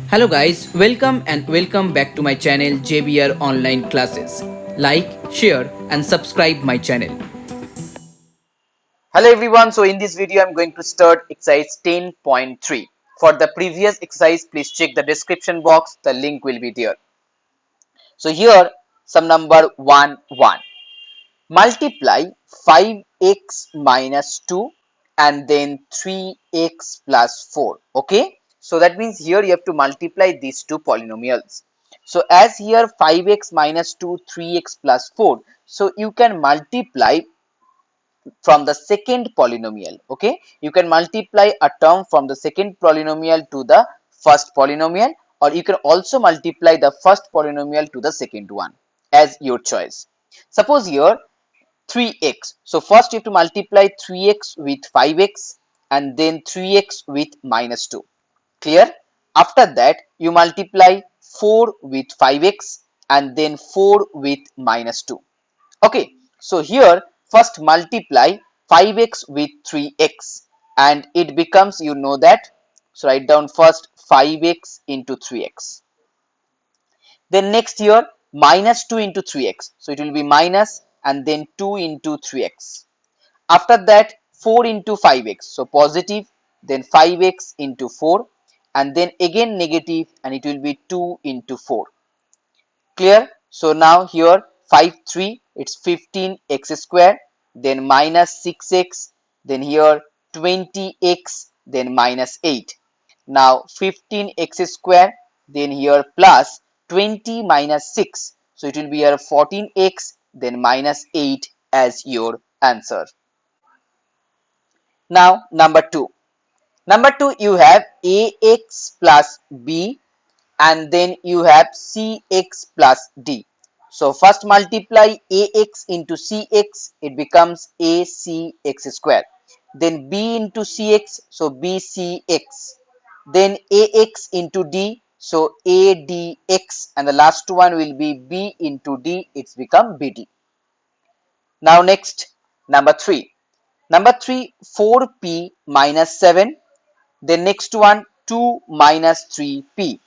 Hello guys, welcome back to my channel JBR Online Classes. Like, share and subscribe my channel. Hello everyone, so in this video I'm going to start exercise 10.3. For the previous exercise, please check the description box, the link will be there. So here, some number 1, 1. Multiply 5x minus 2 and then 3x plus 4. Okay, so that means here you have to multiply these two polynomials. So as here 5x minus 2, 3x plus 4, so you can multiply from the second polynomial. Okay, you can multiply a term from the second polynomial to the first polynomial, or you can also multiply the first polynomial to the second one as your choice. Suppose here 3x, so first you have to multiply 3x with 5x and then 3x with minus 2. Clear? After that you multiply 4 with 5x and then 4 with minus 2. Okay, so here first multiply 5x with 3x and it becomes, you know that, so write down first 5x into 3x. Then next here minus 2 into 3x, so it will be minus and then 2 into 3x. After that 4 into 5x, so positive, then 5x into 4 and then again negative and it will be 2 into 4. Clear? So now here 5 3, it's 15x square, then minus 6x, then here 20x, then minus 8. Now 15x square, then here plus 20 minus 6, so it will be here 14x, then minus 8 as your answer. Now number 2. Number 2, you have ax plus b and then you have cx plus d. So first multiply ax into cx, it becomes acx square. Then b into cx, so bcx. Then ax into d, so adx, and the last one will be b into d, it's become bd. Now next, number 3. Number 3, 4p minus 7. Then next one, 2 minus 3p.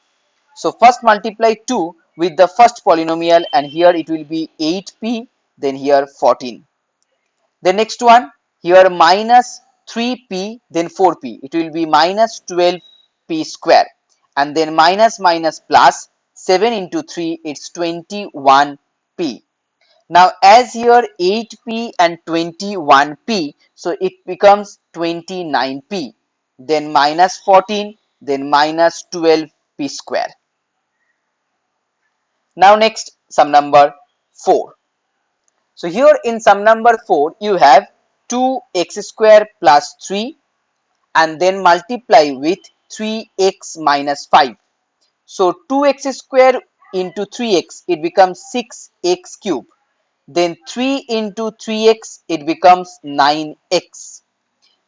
So first multiply 2 with the first polynomial and here it will be 8p, then here 14. The next one, here minus 3p, then 4p. It will be minus 12p square. And then minus minus plus 7 into 3, it's 21p. Now as here 8p and 21p, so it becomes 29p. Then minus 14, then minus 12p square. Now next, sum number 4. So here in sum number 4, you have 2x square plus 3 and then multiply with 3x minus 5. So 2x square into 3x, it becomes 6x cube. Then 3 into 3x, it becomes 9x.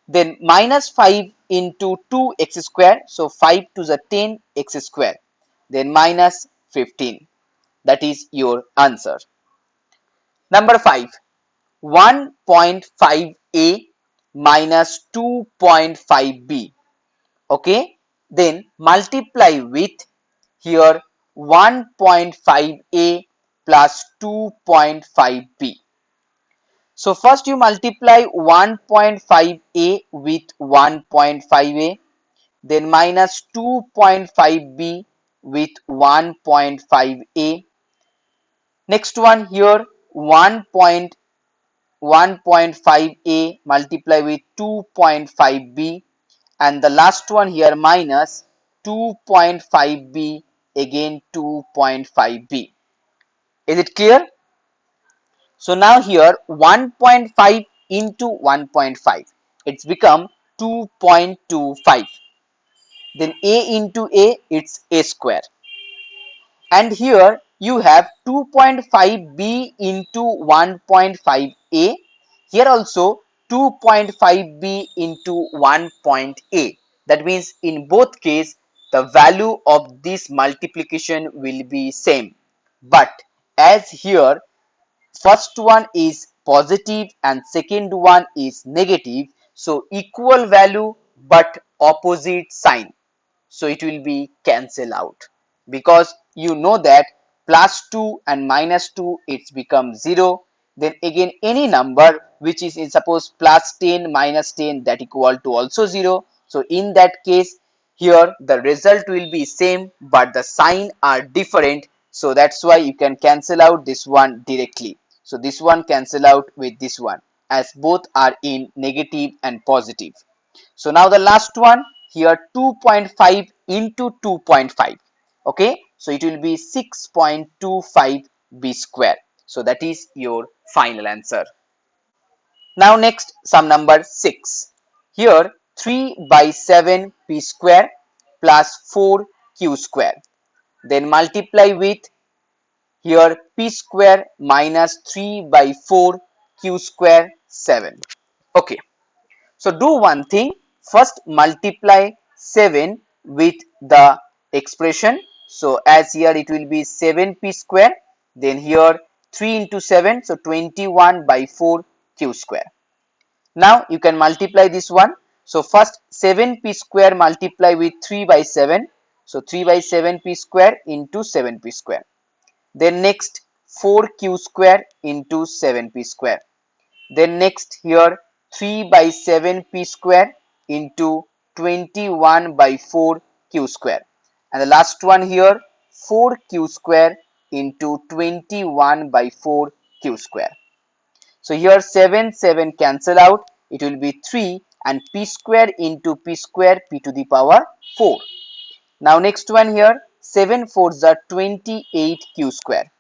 Then minus 5 into 2x square, so 5 to the 10x square. Then minus 15. That is your answer. Number 5, 1.5a minus 2.5b. Okay, then multiply with here 1.5a plus 2.5b. So first you multiply 1.5a with 1.5a, then minus 2.5b with 1.5a. Next one here 1.1.5a multiply with 2.5b, and the last one here minus 2.5b again 2.5b. Is it clear? So now here 1.5 into 1.5, it's become 2.25. Then a into a, it's a square. And here you have 2.5b into 1.5a. Here also 2.5b into 1.a. That means in both case the value of this multiplication will be same. But as here first one is positive and second one is negative, so equal value but opposite sign. so it will be cancel out, because you know that plus 2 and minus 2 it's become 0. Then again any number which is in suppose plus 10 minus 10, that equal to also 0. So in that case here the result will be same but the sign are different, so that's why you can cancel out this one directly. So this one cancel out with this one as both are in negative and positive. So now the last one here, 2.5 into 2.5. Okay, so it will be 6.25 b square. So that is your final answer. Now next sum number 6. Here 3 by 7 p square plus 4 q square. Then multiply with here p square minus 3 by 4 q square 7. Okay. So do one thing, first multiply 7 with the expression. So as here it will be 7p square, then here 3 into 7, so 21 by 4 q square. Now you can multiply this one. So first 7p square multiply with 3 by 7. So 3 by 7p square into 7p square. Then next 4q square into 7p square. Then next here 3 by 7 p square into 21 by 4 q square. And the last one here 4 q square into 21 by 4 q square. So here 7 cancel out. It will be 3 and p square into p square p to the power 4. Now next one here 7 fours are 28 q square.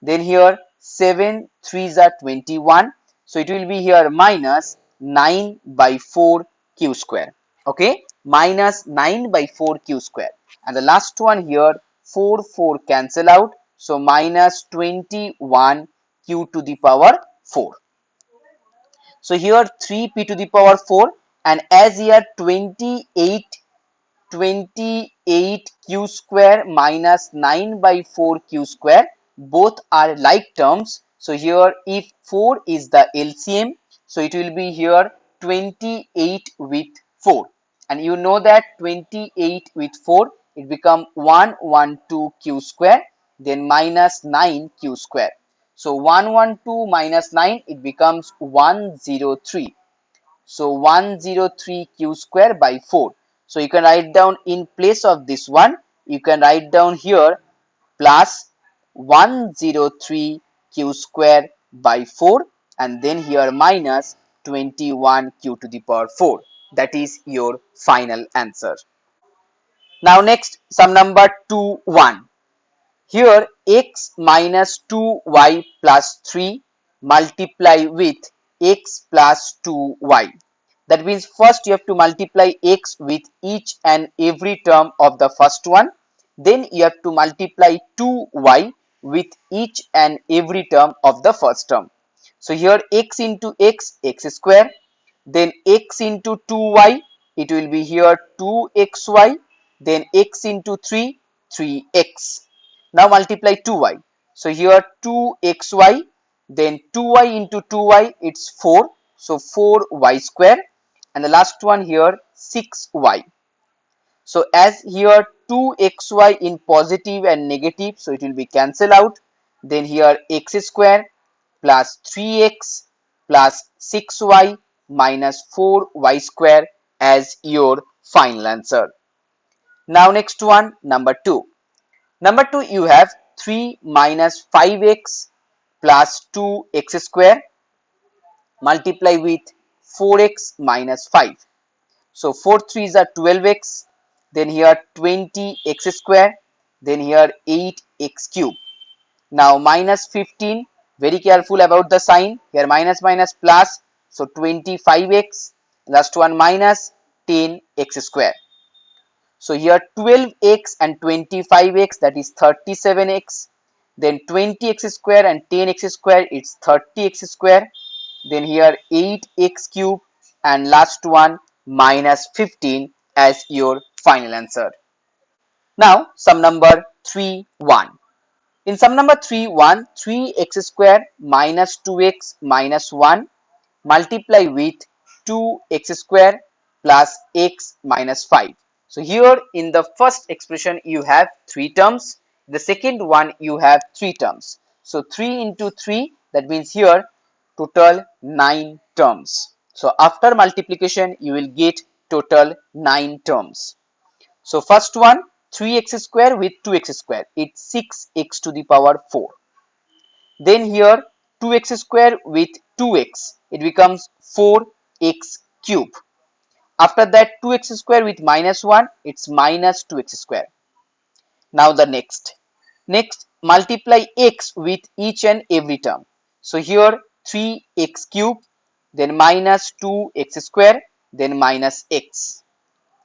Then here 7 threes are 21. So it will be here minus 9 by 4 q square. Okay, minus 9 by 4 q square. And the last one here 4 cancel out. So minus 21 q to the power 4. So here 3p to the power 4, and as here 28 q square minus 9 by 4 q square, both are like terms. So here if 4 is the LCM, so it will be here 28 with 4, and you know that 28 with 4 it become 112 q square, then minus 9 q square. So 112 minus 9 it becomes 103. So 103 q square by 4. So you can write down in place of this one, you can write down here plus 103 q square by 4, and then here minus 21 q to the power 4. That is your final answer. Now next sum number 2 1. Here x minus 2y plus 3 multiply with x plus 2y. That means first you have to multiply x with each and every term of the first one. Then you have to multiply 2y with each and every term of the first term. So here x into x, x square. Then x into 2y, it will be here 2xy. Then x into 3, 3x. Now multiply 2y. So here 2xy, then 2y into 2y, it's 4. So 4y square. And the last one here 6y. So as here 2xy in positive and negative, so it will be cancel out. Then here x square plus 3x plus 6y minus 4y square as your final answer. Now next one, number 2. Number 2 you have 3 minus 5x plus 2x square multiply with 4x minus 5. So 4 3s are 12x, then here 20x square, then here 8x cube. Now minus 15, very careful about the sign, here minus minus plus, so 25x, last one minus 10x square. So here 12x and 25x, that is 37x, then 20x square and 10x square, it's 30x square, then here 8x cube, and last one minus 15 as your final answer. Now sum number 3 1. In sum number 3 1, 3x square minus 2x minus 1 multiply with 2x square plus x minus 5. So here in the first expression you have 3 terms, the second one you have 3 terms. So 3 into 3, that means here total 9 terms. So after multiplication you will get total 9 terms. So first one 3x square with 2x square, it's 6x to the power 4. Then here 2x square with 2x, it becomes 4x cube. After that 2x square with minus 1, it's minus 2x square. Now the next multiply x with each and every term. So here 3x cube, then minus 2x square, then minus x.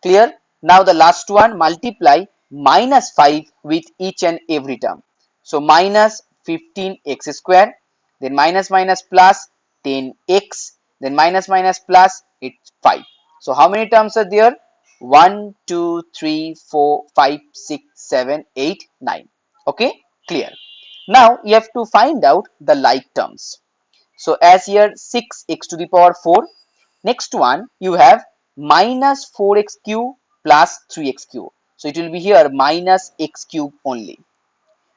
Clear? Now the last one multiply minus 5 with each and every term. So minus 15x square, then minus minus plus 10x, then minus minus plus it's 5. So how many terms are there? 1, 2, 3, 4, 5, 6, 7, 8, 9. Okay, clear. Now you have to find out the like terms. So as here 6x to the power 4. Next one you have minus 4x cube plus 3x cube. So it will be here minus x cube only.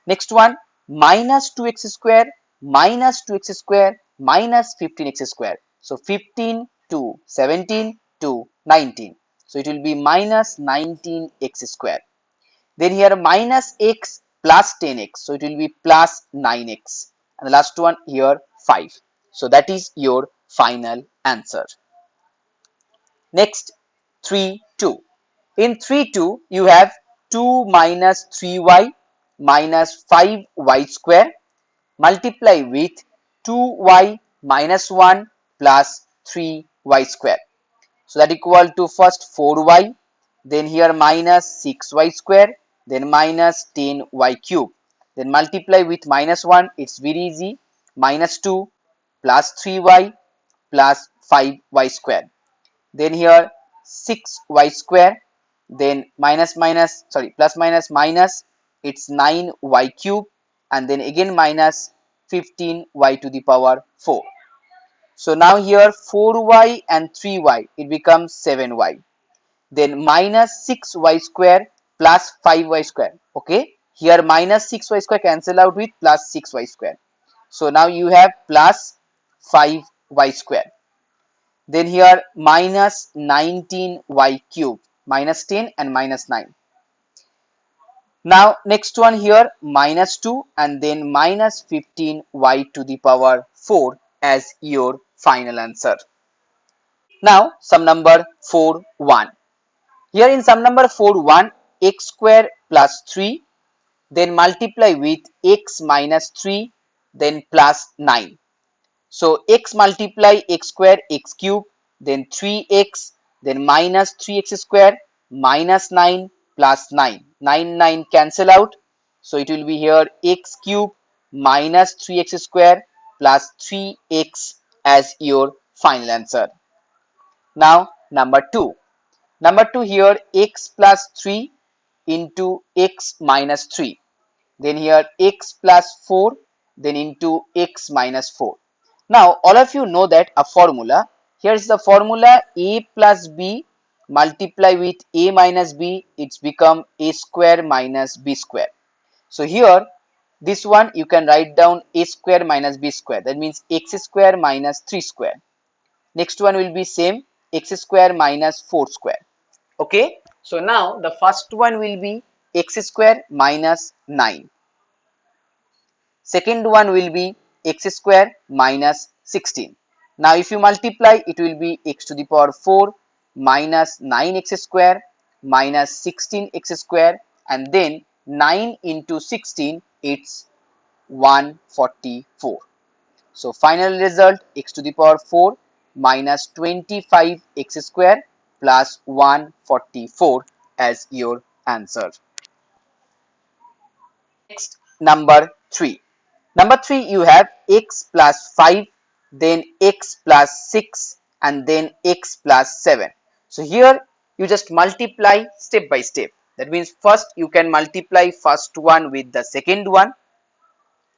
Next one minus 2x square minus 2x square minus 15x square. So 15 to 17 to 19. So it will be minus 19x square. Then here minus x plus 10x. So it will be plus 9x. And the last one here 5. So that is your final answer. Next 3, 2. In 3, 2 you have 2 minus 3y minus 5y square multiply with 2y minus 1 plus 3y square. So that equal to first 4y, then here minus 6y square, then minus 10y cube. Then multiply with minus 1, it's very easy, minus 2 plus 3y plus 5y square. Then here 6y square, then plus minus minus, it's 9y cube, and then again minus 15y to the power 4. So now here 4y and 3y, it becomes 7y. Then minus 6y square plus 5y square. Okay, here minus 6y square cancel out with plus 6y square. So now you have plus 5y square. Then here minus 19y cube, minus 10 and minus 9. Now next one here minus 2 and then minus 15y to the power 4 as your final answer. Now sum number 4, 1. Here in sum number 4, 1, x square plus 3, then multiply with x minus 3, then plus 9. So x multiply x square, x cube, then 3x, then minus 3x square, minus 9 plus 9. 9, 9 cancel out. So it will be here x cube minus 3x square plus 3x as your final answer. Now number 2. Number 2 here x plus 3 into x minus 3. Then here x plus 4, then into x minus 4. Now all of you know that a formula. Here is the formula a plus b multiply with a minus b, it's become a square minus b square. So here this one you can write down a square minus b square, that means x square minus 3 square. Next one will be same, x square minus 4 square. Okay, so now the first one will be x square minus 9. Second one will be x square minus 16. Now if you multiply, it will be x to the power 4 minus 9x square minus 16x square, and then 9 into 16, it's 144. So final result x to the power 4 minus 25x square plus 144 as your answer. Next number 3. Number 3 you have x plus 5, then x plus 6, and then x plus 7. So here you just multiply step by step. That means first you can multiply first one with the second one,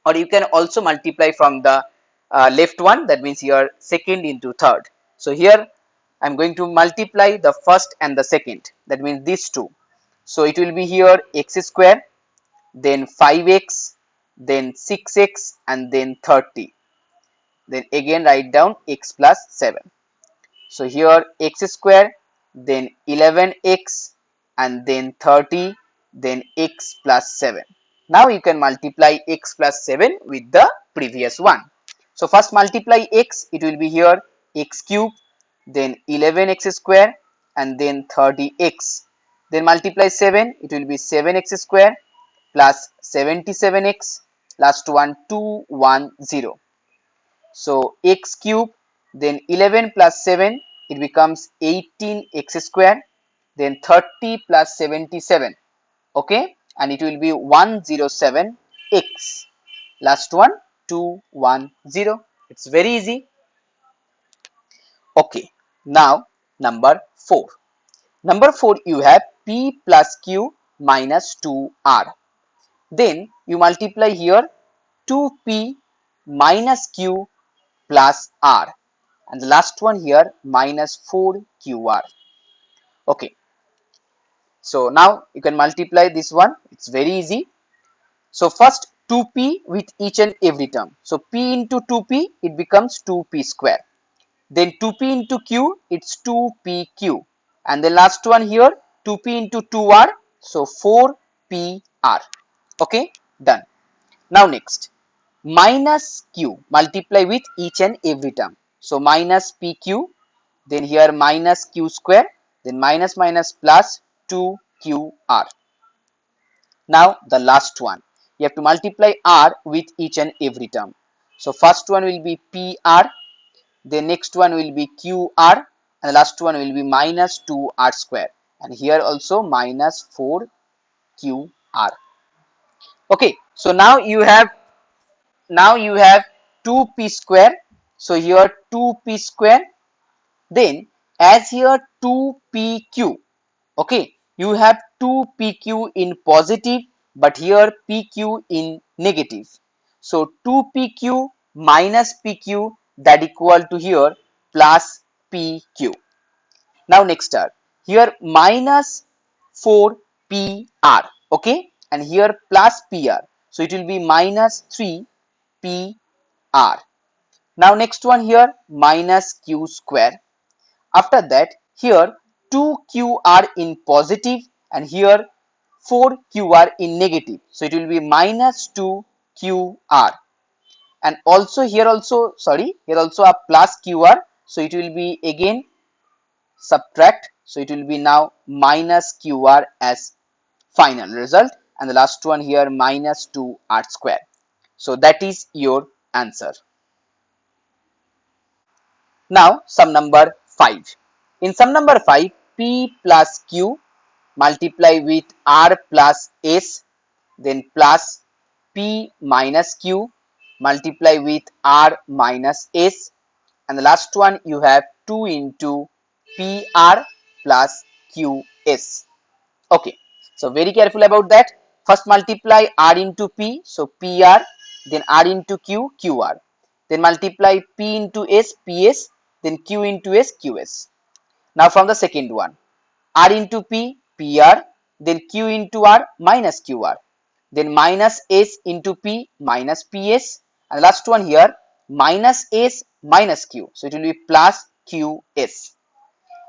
or you can also multiply from the left one, that means here second into third. So here I'm going to multiply the first and the second, that means these two. So it will be here x square, then 5x, then 6x, and then 30. Then again write down x plus 7. So here x square, then 11x, and then 30, then x plus 7. Now you can multiply x plus 7 with the previous one. So first multiply x, it will be here x cube, then 11x square, and then 30x. Then multiply 7, it will be 7x square plus 77x, last one 210. So x cube, then 11 plus 7, it becomes 18x square, then 30 plus 77, okay, and it will be 107x. Last one 210. It's very easy. Okay, now number 4. Number 4, you have p plus q minus 2r. Then you multiply here 2p minus q plus r, and the last one here minus 4qr. Okay, so now you can multiply this one. It's very easy. So first 2p with each and every term. So p into 2p, it becomes 2p square. Then 2p into q, it's 2pq. And the last one here 2p into 2r, so 4pr. Okay, done. Now next, minus q, multiply with each and every term. So minus pq, then here minus q square, then minus minus plus 2qr. Now the last one, you have to multiply r with each and every term. So first one will be pr, the next one will be qr, and the last one will be minus 2r square, and here also minus 4qr. Okay, so now you have 2p square. So here 2p square, then as here 2pq, okay, you have 2pq in positive, but here pq in negative. So 2pq minus pq, that equal to here plus pq. Now next are here minus 4pr, okay, and here plus pr, so it will be minus 3pr. Now next one here minus q square. After that here 2qr in positive, and here 4qr in negative, so it will be minus 2qr. And also here also, sorry, here also a plus qr, so it will be again subtract, so it will be now minus qr as final result, and the last one here minus 2r square. So that is your answer. Now sum number 5. In sum number 5, p plus q multiply with r plus s, then plus p minus q multiply with r minus s, and the last one you have 2 into pr plus qs. Okay, so very careful about that. First multiply r into p, so pr, then r into q, qr. Then multiply p into s, ps, then q into s, qs. Now from the second one, r into p, pr, then q into r, minus qr. Then minus s into p, minus ps. And last one here, minus s minus q. So it will be plus qs.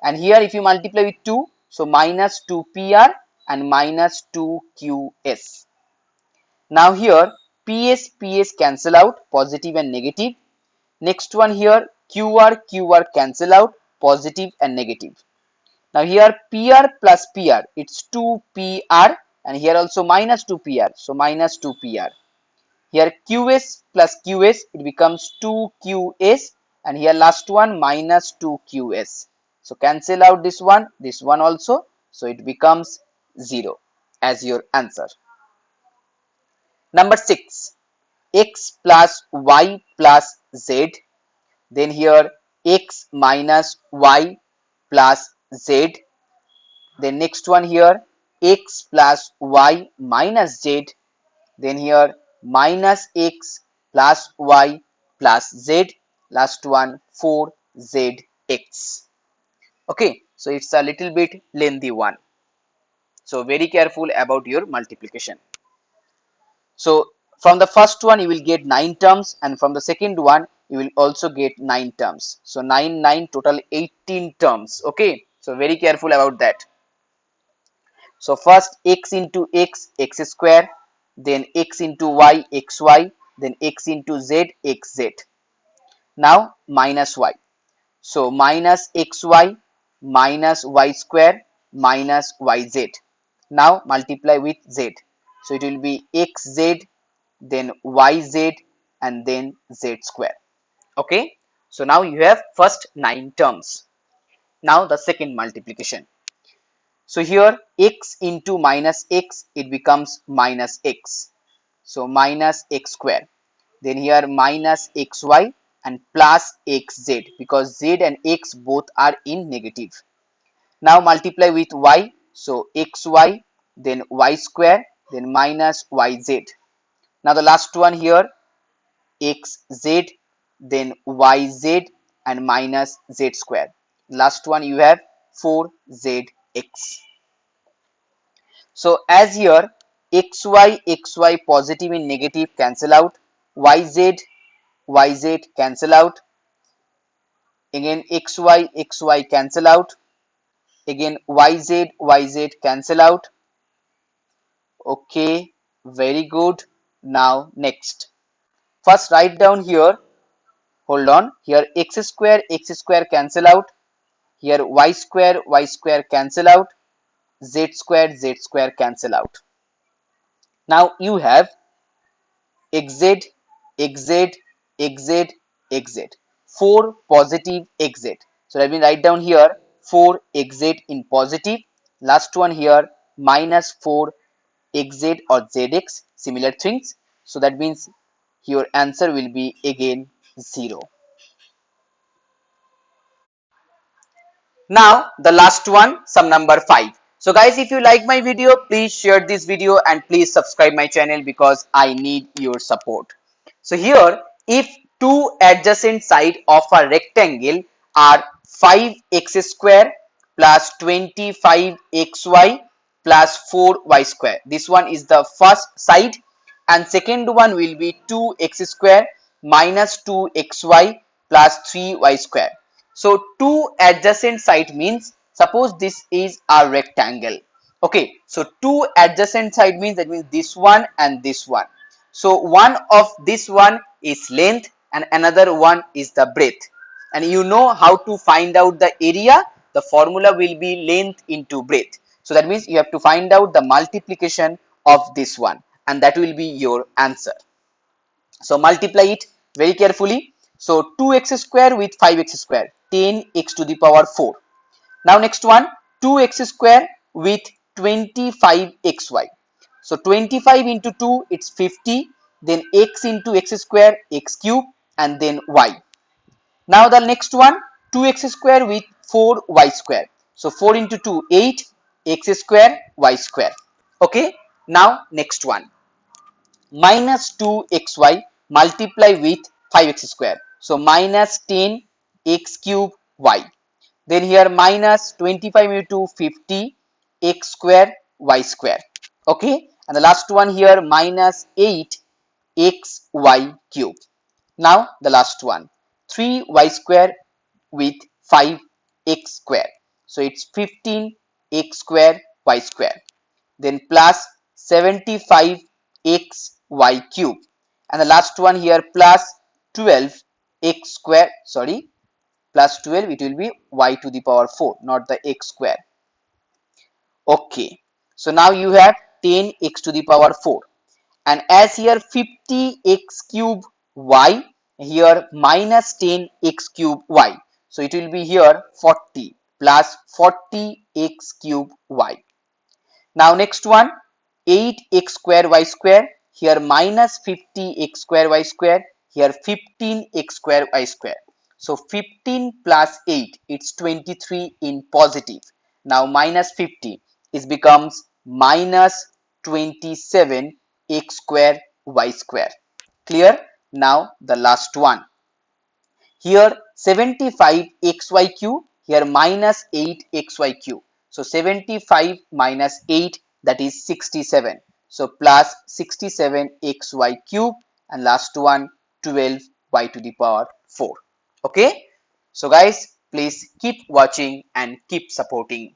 And here if you multiply with 2, so minus 2pr and minus 2qs. Now here ps cancel out, positive and negative. Next one here qr cancel out, positive and negative. Now here pr plus pr, it's 2pr, and here also minus 2pr, so minus 2pr. Here qs plus qs, it becomes 2qs, and here last one minus 2qs. So cancel out this one also, so it becomes 0 as your answer. Number 6, x plus y plus z, then here x minus y plus z, then next one here x plus y minus z, then here minus x plus y plus z, last one 4zx. Okay, so it's a little bit lengthy one. So very careful about your multiplication. So from the first one you will get 9 terms, and from the second one you will also get 9 terms. So 9 total 18 terms. Okay, so very careful about that. So first x into x square, then x into y xy, then x into z xz. Now minus y. So minus xy minus y square minus yz. Now multiply with z. So it will be xz, then yz, and then z square. Okay. So now you have first 9 terms. Now the second multiplication. So here x into minus x, it becomes minus x. So minus x square. Then here minus xy and plus xz, because z and x both are in negative. Now multiply with y. So xy, then y square, then minus yz. Now the last one here, xz, then yz, and minus z square. Last one you have 4zx. So as here xy positive and negative cancel out, yz cancel out, again xy cancel out, again yz cancel out. Okay, very good. Now next, first write down here, hold on, here x square cancel out, here y square cancel out, z square cancel out. Now you have xz, xz, xz, xz. 4 positive xz. So let me write down here 4 xz in positive. Last one here minus 4 xz or zx. Similar things. So that means your answer will be again 0. Now the last one, sum number 5. So guys, if you like my video, please share this video and please subscribe my channel because I need your support. So here, if two adjacent sides of a rectangle are 5x square plus 25xy plus 4y square. This one is the first side, and second one will be 2x square minus 2xy plus 3y square. So two adjacent side means, suppose this is a rectangle. Okay, so two adjacent side means, that means this one and this one. So one of this one is length and another one is the breadth. And you know how to find out the area. The formula will be length into breadth. So that means you have to find out the multiplication of this one, and that will be your answer. So multiply it very carefully. So 2x square with 5x square, 10x to the power 4. Now next one, 2x square with 25xy. So 25 into 2, it's 50. Then x into x square, x cube, and then y. Now the next one, 2x square with 4y square. So 4 into 2, 8, x square, y square. Okay. Now next one, minus 2xy multiply with 5x square. So minus 10 x cube y. Then here minus 25 into 50 x square y square. Okay. And the last one here minus 8 x y cube. Now the last one, 3y square with 5x square. So it's 15 x square y square. Then plus 75 x y cube, and the last one here plus 12 x square, sorry, plus 12, it will be y to the power 4, not the x square. Okay, so now you have 10 x to the power 4, and as here 50 x cube y, here minus 10 x cube y, so it will be here 40 plus 40 x cube y. Now next one, 8x square y square, here minus 50x square y square, here 15x square y square. So 15 plus 8, it's 23 in positive. Now minus 50, it becomes minus 27x square y square. Clear? Now the last one. Here 75 xy cube, here minus 8xy cube. So 75 minus 8, that is 67. So plus 67xy cube, and last one 12y to the power 4. Okay. So guys, please keep watching and keep supporting.